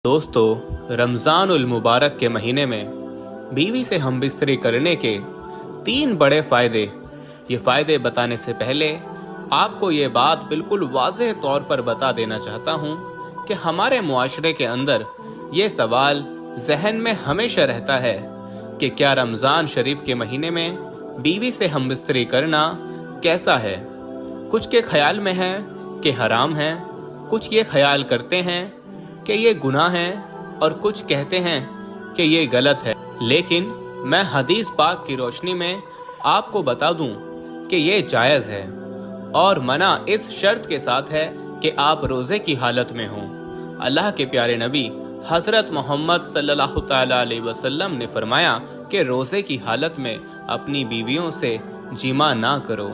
दोस्तों, रमज़ान उल मुबारक के महीने में बीवी से हम बिस्तरी करने के 3 बड़े फ़ायदे। ये फ़ायदे बताने से पहले आपको ये बात बिल्कुल वाज़ेह तौर पर बता देना चाहता हूँ कि हमारे मुआशरे के अंदर ये सवाल जहन में हमेशा रहता है कि क्या रमज़ान शरीफ के महीने में बीवी से हम बिस्तरी करना कैसा है। कुछ के ख्याल में है कि हराम है, कुछ ये ख्याल करते हैं कि ये गुनाह है और कुछ कहते हैं कि ये गलत है। लेकिन मैं हदीस पाक की रोशनी में आपको बता दूं कि ये जायज़ है और मना इस शर्त के साथ है कि आप रोज़े की हालत में हों। अल्लाह के प्यारे नबी हज़रत मोहम्मद सल्लल्लाहु तआला अलैहि वसल्लम ने फरमाया कि रोज़े की हालत में अपनी बीवियों से जिमा ना करो,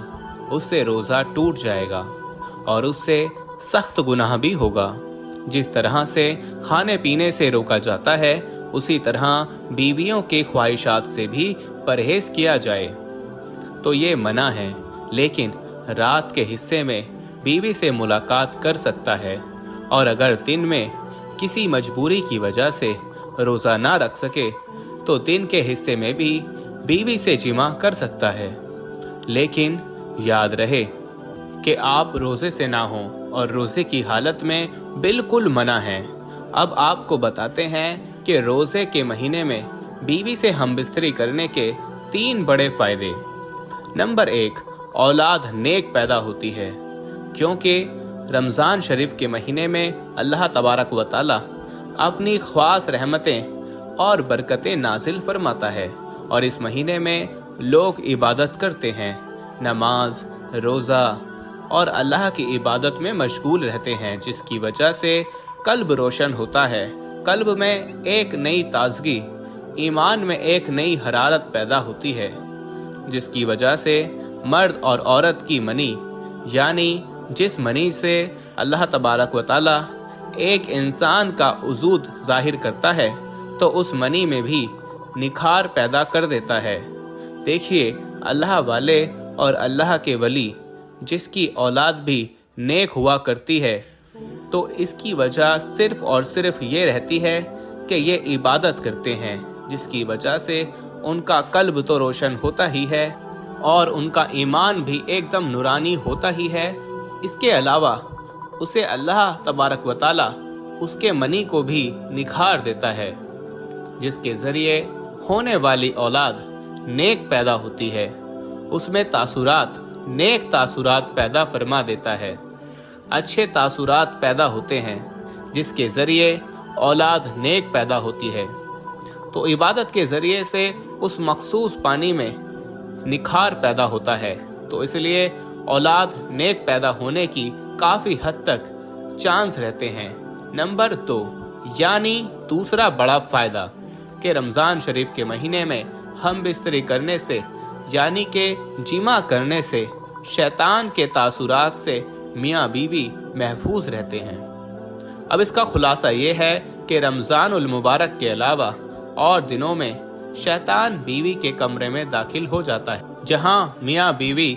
उससे रोज़ा टूट जाएगा और उससे सख्त गुनाह भी होगा। जिस तरह से खाने पीने से रोका जाता है, उसी तरह बीवियों के ख्वाहिशात से भी परहेज किया जाए तो ये मना है। लेकिन रात के हिस्से में बीवी से मुलाकात कर सकता है और अगर दिन में किसी मजबूरी की वजह से रोज़ा ना रख सके तो दिन के हिस्से में भी बीवी से जिमा कर सकता है। लेकिन याद रहे कि आप रोज़े से ना हों और रोज़े की हालत में बिल्कुल मना है। अब आपको बताते हैं कि रोज़े के महीने में बीवी से हमबिस्तरी करने के 3 बड़े फ़ायदे। नंबर 1, औलाद नेक पैदा होती है, क्योंकि रमज़ान शरीफ के महीने में अल्लाह तबारक व तआला अपनी ख़ास रहमतें और बरकतें नाजिल फरमाता है और इस महीने में लोग इबादत करते हैं, नमाज, रोज़ा और अल्लाह की इबादत में मशगूल रहते हैं, जिसकी वजह से कल्ब रोशन होता है। कल्ब में एक नई ताजगी, ईमान में एक नई हरारत पैदा होती है, जिसकी वजह से मर्द और औरत की मनी, यानी जिस मनी से अल्लाह तबारक व तआला एक इंसान का वजूद जाहिर करता है तो उस मनी में भी निखार पैदा कर देता है। देखिए, अल्लाह वाले और अल्लाह के वली जिसकी औलाद भी नेक हुआ करती है तो इसकी वजह सिर्फ और सिर्फ ये रहती है कि ये इबादत करते हैं, जिसकी वजह से उनका कल्ब तो रोशन होता ही है और उनका ईमान भी एकदम नूरानी होता ही है। इसके अलावा उसे अल्लाह तबारक व तआला उसके मनी को भी निखार देता है, जिसके ज़रिए होने वाली औलाद नेक पैदा होती है। उसमें तासुरात, नेक तासुरात पैदा फरमा देता है, अच्छे तासुरात पैदा होते हैं, जिसके ज़रिए औलाद नेक पैदा होती है। तो इबादत के ज़रिए से उस मखसूस पानी में निखार पैदा होता है, तो इसलिए औलाद नेक पैदा होने की काफ़ी हद तक चांस रहते हैं। नंबर 2, यानी दूसरा बड़ा फ़ायदा कि रमज़ान शरीफ के महीने में हम बिस्तरी करने से, यानी के जिमा करने से शैतान के तासुरात से मियाँ बीवी महफूज रहते हैं। अब इसका खुलासा ये है कि रमज़ान उल मुबारक के अलावा और दिनों में शैतान बीवी के कमरे में दाखिल हो जाता है। जहाँ मियाँ बीवी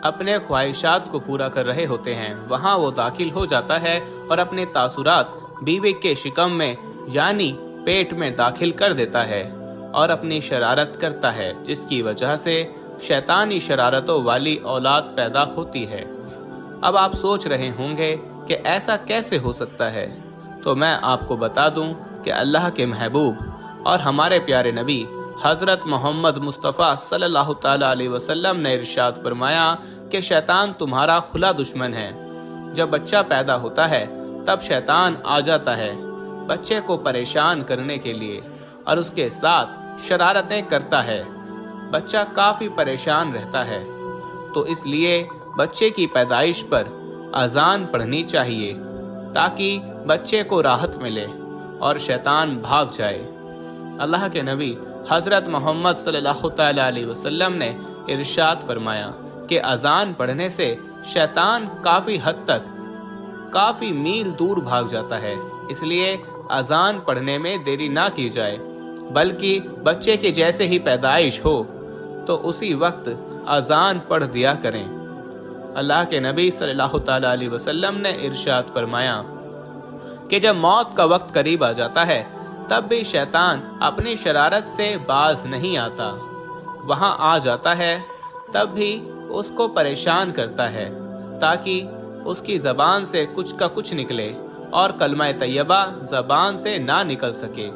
अपने ख्वाहिशात को पूरा कर रहे होते हैं, वहाँ वो दाखिल हो जाता है और अपने तासुरात बीवी के शिकम में, यानी पेट में दाखिल कर देता है और अपनी शरारत करता है, जिसकी वजह से शैतानी शरारतों वाली औलाद पैदा होती है। अब आप सोच रहे होंगे कि ऐसा कैसे हो सकता है, तो मैं आपको बता दूं कि अल्लाह के महबूब और हमारे प्यारे नबी हज़रत मोहम्मद मुस्तफ़ा सल्लल्लाहु तआला अलैहि वसल्लम ने इरशाद फरमाया कि शैतान तुम्हारा खुला दुश्मन है। जब बच्चा पैदा होता है तब शैतान आ जाता है बच्चे को परेशान करने के लिए और उसके साथ शरारतें करता है। बच्चा काफ़ी परेशान रहता है, तो इसलिए बच्चे की पैदाइश पर अजान पढ़नी चाहिए ताकि बच्चे को राहत मिले और शैतान भाग जाए। अल्लाह के नबी हज़रत मोहम्मद सल्लल्लाहु तआला अलैहि वसल्लम ने इरशाद फरमाया कि अजान पढ़ने से शैतान काफ़ी हद तक, काफ़ी मील दूर भाग जाता है। इसलिए अजान पढ़ने में देरी ना की जाए, बल्कि बच्चे के जैसे ही पैदाइश हो तो उसी वक्त अजान पढ़ दिया करें। अल्लाह के नबी सल्लल्लाहु तआला अलैहि वसल्लम ने इरशाद फरमाया کہ جब मौत का वक्त करीब आ जाता है तब भी शैतान अपनी शरारत से बाज नहीं आता। वहां आ जाता है तब भी उसको परेशान करता है ताकि उसकी जबान से कुछ का कुछ निकले और कलमा तैयबा जबान से ना निकल सके।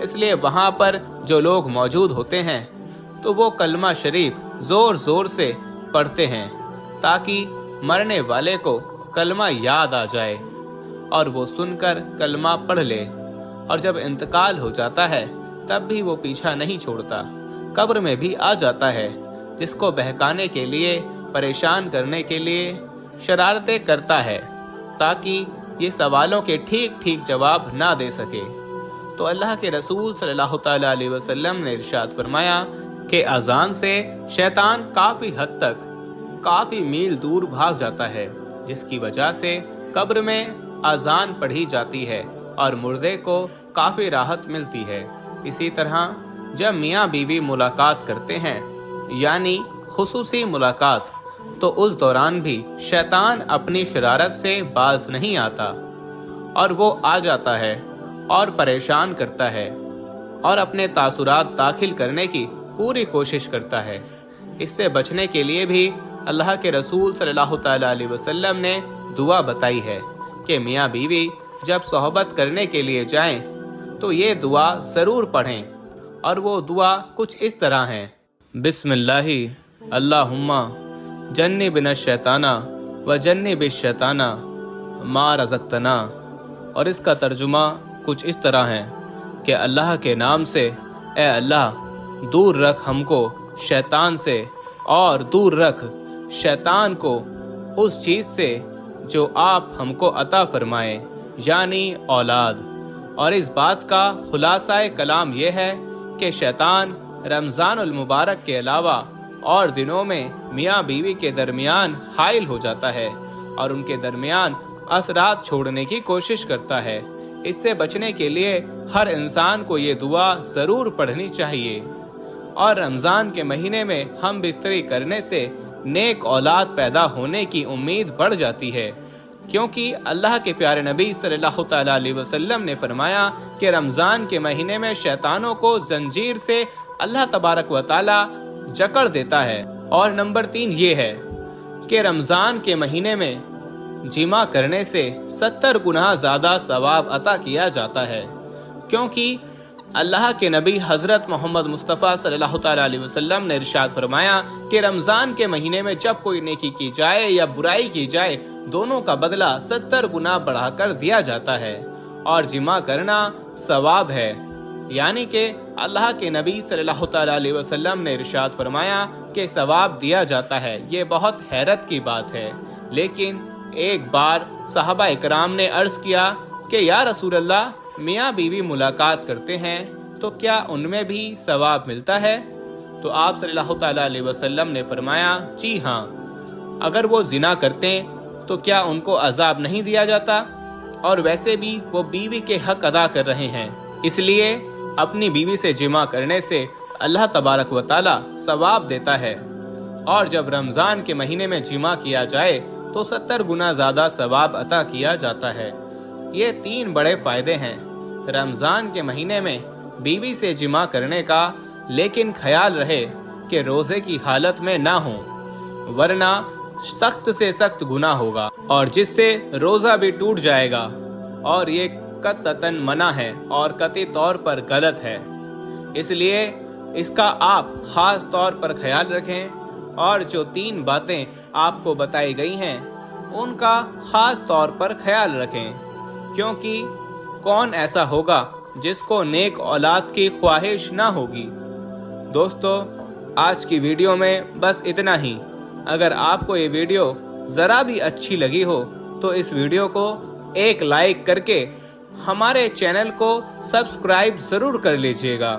इसलिए वहां पर जो लोग मौजूद होते हैं तो वो कलमा शरीफ जोर जोर से पढ़ते हैं ताकि मरने वाले को कलमा याद आ जाए और वो सुनकर कलमा पढ़ ले। और जब इंतकाल हो जाता है तब भी वो पीछा नहीं छोड़ता, कब्र में भी आ जाता है, जिसको बहकाने के लिए, परेशान करने के लिए शरारतें करता है ताकि ये सवालों के ठीक ठीक जवाब ना दे सके। तो अल्लाह के रसूल सल्लल्लाहु तआला अलैहि वसल्लम ने इरशाद फरमाया कि अजान से शैतान काफी हद तक, काफी मील दूर भाग जाता है, जिसकी वजह से कब्र में अजान पढ़ी जाती है और मुर्दे को काफी राहत मिलती है। इसी तरह जब मियाँ बीवी मुलाकात करते हैं यानी खुसूसी मुलाकात, तो उस दौरान भी शैतान अपनी शरारत से बाज नहीं आता और वो आ जाता है और परेशान करता है और अपने तासुरात दाखिल करने की पूरी कोशिश करता है। इससे बचने के लिए भी अल्लाह के रसूल सल्लल्लाहु तआला अलैहि वसल्लम ने दुआ बताई है कि मियाँ बीवी जब सोहबत करने के लिए जाएं तो ये दुआ ज़रूर पढ़ें। और वो दुआ कुछ इस तरह है, बिस्मिल्लाहि अल्लाहुम्मा जन्निबिना शैताना व जन्निबिश शैताना मा रज़क़तना। और इसका तर्जुमा कुछ इस तरह है कि अल्लाह के नाम से, ए अल्लाह दूर रख हमको शैतान से और दूर रख शैतान को उस चीज़ से जो आप हमको अता फरमाएं, यानी औलाद। और इस बात का खुलासा कलाम यह है कि शैतान रमज़ानुल मुबारक के अलावा और दिनों में मियाँ बीवी के दरमियान हाइल हो जाता है और उनके दरमियान असरात छोड़ने की कोशिश करता है। इससे बचने के लिए हर इंसान को ये दुआ ज़रूर पढ़नी चाहिए। और रमज़ान के महीने में हम बिस्तरी करने से नेक औलाद पैदा होने की उम्मीद बढ़ जाती है, क्योंकि अल्लाह के प्यारे नबी सल्लल्लाहु तआला अलैहि वसल्लम ने फरमाया कि रमज़ान के महीने में शैतानों को जंजीर से अल्लाह तबारक व तआला जकड़ देता है। और नंबर 3 ये है कि रमज़ान के महीने में जिमा करने से 70 गुना ज़्यादा सवाब अता किया जाता है, क्योंकि अल्लाह के नबी हज़रत मोहम्मद मुस्तफ़ा सल्लल्लाहु तआला अलैहि वसल्लम ने इरशाद फरमाया कि रमज़ान के महीने में जब कोई नेकी की जाए या बुराई की जाए, दोनों का बदला 70 गुना बढ़ाकर दिया जाता है। और जिमा करना सवाब है, यानी कि अल्लाह के नबी सल्लल्लाहु तआला अलैहि वसल्लम ने इरशाद फरमाया कि सवाब दिया जाता है। ये बहुत हैरत की बात है। लेकिन एक बार सहाबा इकराम ने अर्ज किया कि या रसूल अल्लाह, मियाँ बीवी मुलाकात करते हैं तो क्या उनमें भी सवाब मिलता है? तो आप सल्लल्लाहु तआला अलैहि वसल्लम ने फरमाया, जी हाँ, अगर वो जिना करते तो क्या उनको अजाब नहीं दिया जाता? और वैसे भी वो बीवी के हक अदा कर रहे हैं, इसलिए अपनी बीवी से जिमा करने से अल्लाह तबारक व तआला सवाब देता है। और जब रमज़ान के महीने में जिमा किया जाए तो 70 गुना ज़्यादा सवाब अता किया जाता है। ये 3 बड़े फायदे हैं रमज़ान के महीने में बीवी से जिमा करने का, लेकिन ख्याल रहे कि रोज़े की हालत में ना हो, वरना सख्त से सख्त गुनाह होगा और जिससे रोज़ा भी टूट जाएगा। और ये कततन मना है और कतई तौर पर गलत है, इसलिए इसका आप खास तौर पर ख्याल रखें। और जो 3 बातें आपको बताई गई हैं उनका खास तौर पर ख्याल रखें, क्योंकि कौन ऐसा होगा जिसको नेक औलाद की ख्वाहिश ना होगी। दोस्तों, आज की वीडियो में बस इतना ही। अगर आपको ये वीडियो ज़रा भी अच्छी लगी हो तो इस वीडियो को एक लाइक करके हमारे चैनल को सब्सक्राइब ज़रूर कर लीजिएगा।